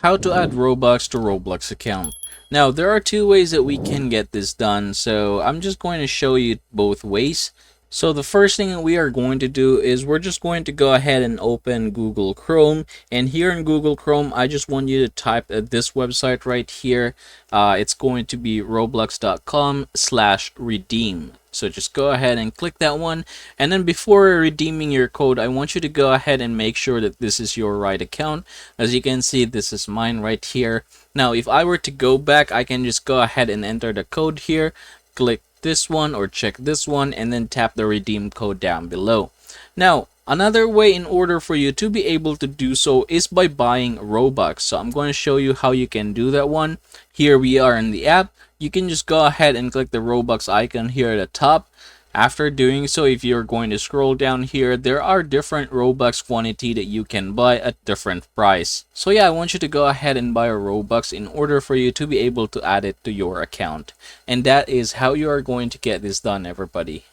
How to add Robux to Roblox account. Now, there are two ways that we can get this done, so I'm just going to show you both ways. So the first thing that we are going to do is we're just going to go ahead and open Google Chrome, and here in Google Chrome I just want you to type this website right here. It's going to be roblox.com/redeem. So just go ahead and click that one, and then before redeeming your code, I want you to go ahead and make sure that this is your right account. As you can see, this is mine right here. Now if I were to go back, I can just go ahead and enter the code here, click this one or check this one, and then tap the redeem code down below. Now another way in order for you to be able to do so is by buying Robux. So I'm going to show you how you can do that one. Here we are in the app. You can just go ahead and click the Robux icon here at the top. After doing so, if you're going to scroll down here, there are different Robux quantity that you can buy at different price. So yeah, I want you to go ahead and buy a Robux in order for you to be able to add it to your account. And that is how you are going to get this done, everybody.